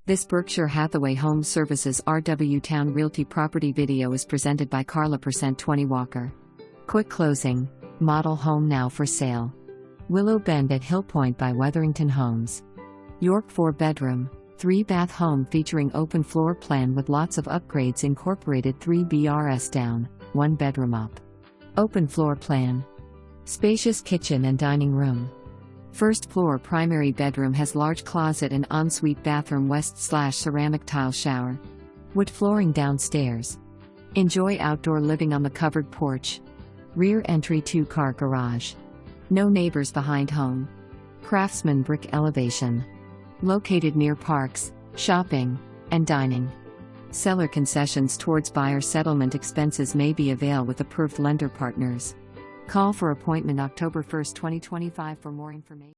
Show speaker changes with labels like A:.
A: This Berkshire Hathaway HomeServices RW Towne Realty property video is presented by Carla %20 Walker. Quick closing. Model home now for sale. Willow Bend at Hillpoint by Wetherington Homes. York 4-bedroom, 3-bath home featuring open floor plan with lots of upgrades incorporated 3 BRS down, 1 bedroom up. Open floor plan. Spacious kitchen and dining room. First floor primary bedroom has large closet and ensuite bathroom west/ceramic tile shower. Wood flooring downstairs. Enjoy outdoor living on the covered porch. Rear entry 2-car garage. No neighbors behind home. Craftsman brick elevation. Located near parks, shopping, and dining. Seller concessions towards buyer settlement expenses may be avail with approved lender partners. Call for appointment October 1, 2025 for more information.